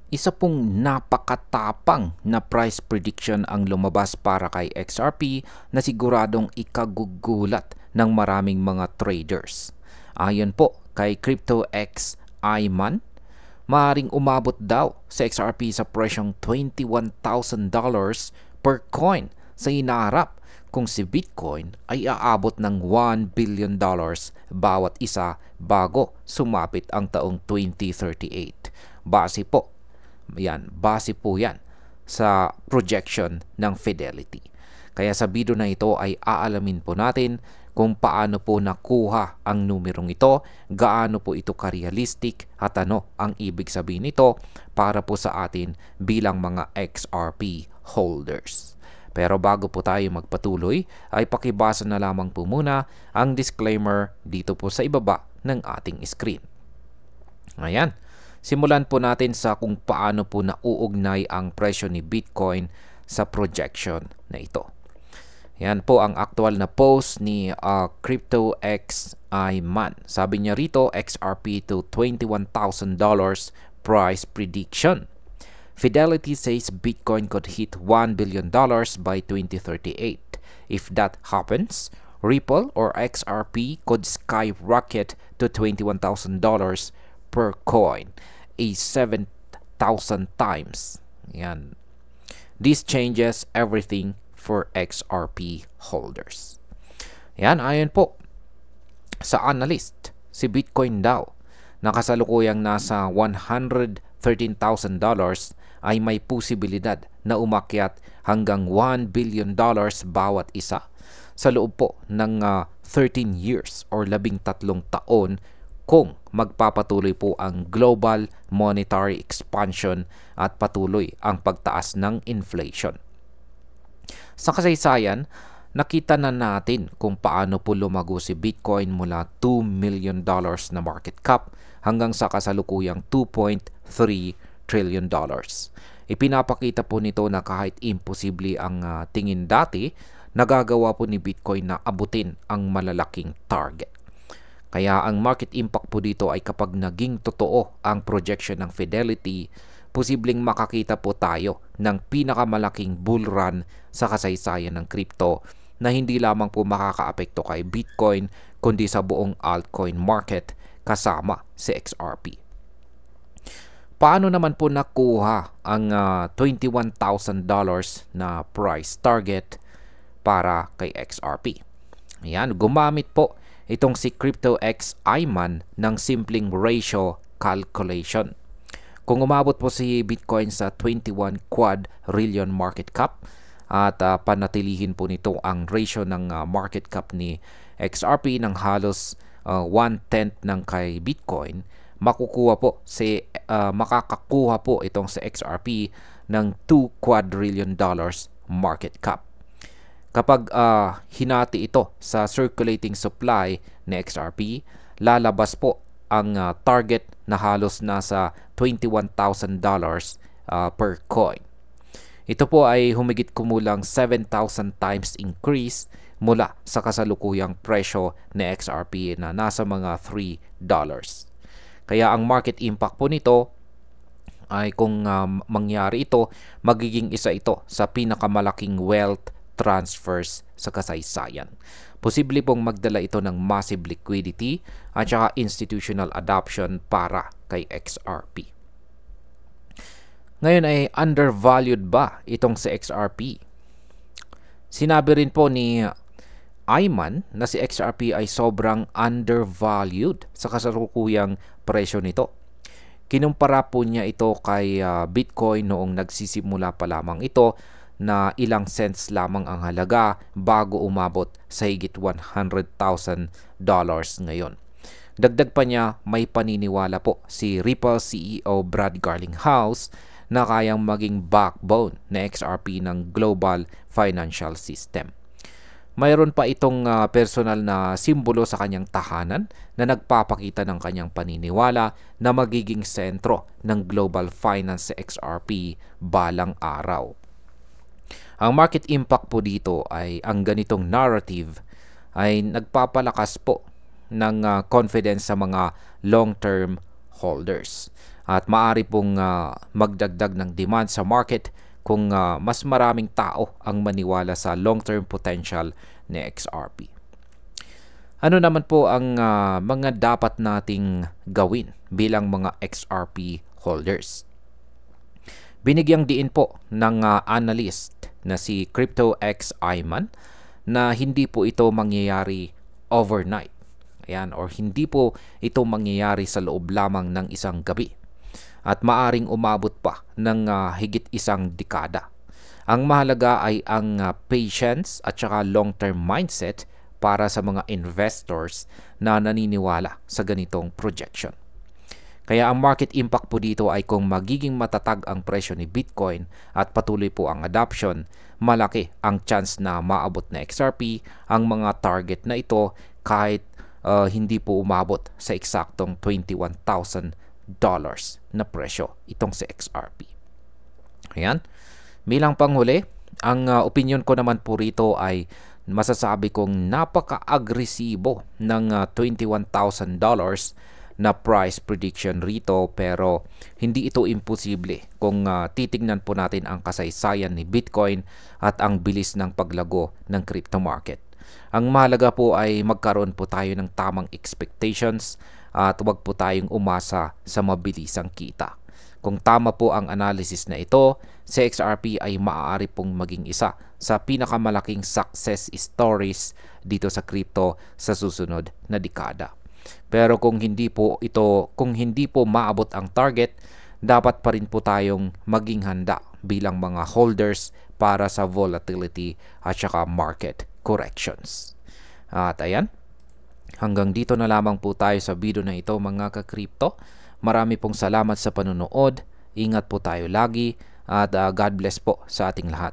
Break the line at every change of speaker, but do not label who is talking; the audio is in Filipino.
Isa pong napakatapang na price prediction ang lumabas para kay XRP na siguradong ikagugulat ng maraming mga traders. Ayon po kay CryptoX Iman, maaaring umabot daw sa XRP sa presyong $21,000 per coin sa hinaharap kung si Bitcoin ay aabot ng $1 billion bawat isa bago sumapit ang taong 2038. Base po yan sa projection ng Fidelity. Kaya sa video na ito ay aalamin po natin kung paano po nakuha ang numerong ito, gaano po ito ka-realistic at ano ang ibig sabihin nito para po sa atin bilang mga XRP holders. Pero bago po tayo magpatuloy, ay pakibasa na lamang po muna ang disclaimer dito po sa ibaba ng ating screen. Ayan. Simulan po natin sa kung paano po nauugnay ang presyo ni Bitcoin sa projection na ito. Yan po ang actual na post ni CryptoX Iman. Sabi niya rito, XRP to $21,000 price prediction. Fidelity says Bitcoin could hit $1 billion by 2038. If that happens, Ripple or XRP could skyrocket to $21,000 per coin, a 7,000 times. Yan. This changes everything for XRP holders. Yan, ayon po sa analyst, si Bitcoin daw na kasalukuyang nasa $113,000 ay may posibilidad na umakyat hanggang $1 billion bawat isa sa loob po ng 13 years or 13 taon kung magpapatuloy po ang global monetary expansion at patuloy ang pagtaas ng inflation. Sa kasaysayan, nakita na natin kung paano po lumago si Bitcoin mula $2 million na market cap hanggang sa kasalukuyang $2.3 trillion. Ipinapakita po nito na kahit imposible ang tingin dati, nagagawa po ni Bitcoin na abutin ang malalaking target. Kaya ang market impact po dito ay kapag naging totoo ang projection ng Fidelity, posibleng makakita po tayo ng pinakamalaking bull run sa kasaysayan ng crypto na hindi lamang po makakaapekto kay Bitcoin kundi sa buong altcoin market kasama si XRP. Paano naman po nakuha ang $21,000 na price target para kay XRP? Ayan, gumamit po itong si CryptoX Iman ng simpleng ratio calculation. Kung umabot po si Bitcoin sa 21 quadrillion market cap at panatilihin po nito ang ratio ng market cap ni XRP ng halos 1/10 ng kay Bitcoin, makakakuha po itong si XRP ng $2 quadrillion market cap. Kapag hinati ito sa circulating supply ni XRP, lalabas po ang target na halos nasa $21,000 per coin. Ito po ay humigit kumulang 7,000 times increase mula sa kasalukuyang presyo ni XRP na nasa mga $3. Kaya ang market impact po nito ay kung mangyari ito, magiging isa ito sa pinakamalaking wealth transfers sa kasaysayan. Posible pong magdala ito ng massive liquidity at saka institutional adoption para kay XRP. Ngayon ay undervalued ba itong si XRP? Sinabi rin po ni Iman na si XRP ay sobrang undervalued sa kasalukuyang presyo nito. Kinumpara po niya ito kay Bitcoin noong nagsisimula pa lamang ito na ilang cents lamang ang halaga bago umabot sa higit $100,000 ngayon. Dagdag pa niya, may paniniwala po si Ripple CEO Brad Garlinghouse na kayang maging backbone na XRP ng global financial system. Mayroon pa itong personal na simbolo sa kanyang tahanan na nagpapakita ng kanyang paniniwala na magiging sentro ng global finance sa XRP balang araw. Ang market impact po dito ay ang ganitong narrative ay nagpapalakas po ng confidence sa mga long-term holders. at maaari pong magdagdag ng demand sa market kung mas maraming tao ang maniwala sa long-term potential ni XRP. Ano naman po ang mga dapat nating gawin bilang mga XRP holders? Binigyang diin po ng analyst na si CryptoX Iman na hindi po ito mangyayari overnight. Ayan, or hindi po ito mangyayari sa loob lamang ng isang gabi. At maaring umabot pa ng higit isang dekada. Ang mahalaga ay ang patience at saka long-term mindset para sa mga investors na naniniwala sa ganitong projection. Kaya ang market impact po dito ay kung magiging matatag ang presyo ni Bitcoin at patuloy po ang adoption, malaki ang chance na maabot na XRP ang mga target na ito kahit hindi po umabot sa eksaktong $21,000 na presyo itong si XRP. Ayan. Bilang panghuli, ang opinion ko naman po rito ay masasabi kong napaka-agresibo ng $21,000 na price prediction rito, pero hindi ito imposible kung titignan po natin ang kasaysayan ni Bitcoin at ang bilis ng paglago ng crypto market. Ang mahalaga po ay magkaroon po tayo ng tamang expectations at huwag po tayong umasa sa mabilisang kita. Kung tama po ang analysis na ito, si XRP ay maaari pong maging isa sa pinakamalaking success stories dito sa crypto sa susunod na dekada. Pero kung hindi po maabot ang target, dapat pa rin po tayong maging handa bilang mga holders para sa volatility at saka market corrections. At ayan, hanggang dito na lamang po tayo sa video na ito mga ka-crypto. Marami pong salamat sa panonood. Ingat po tayo lagi at God bless po sa ating lahat.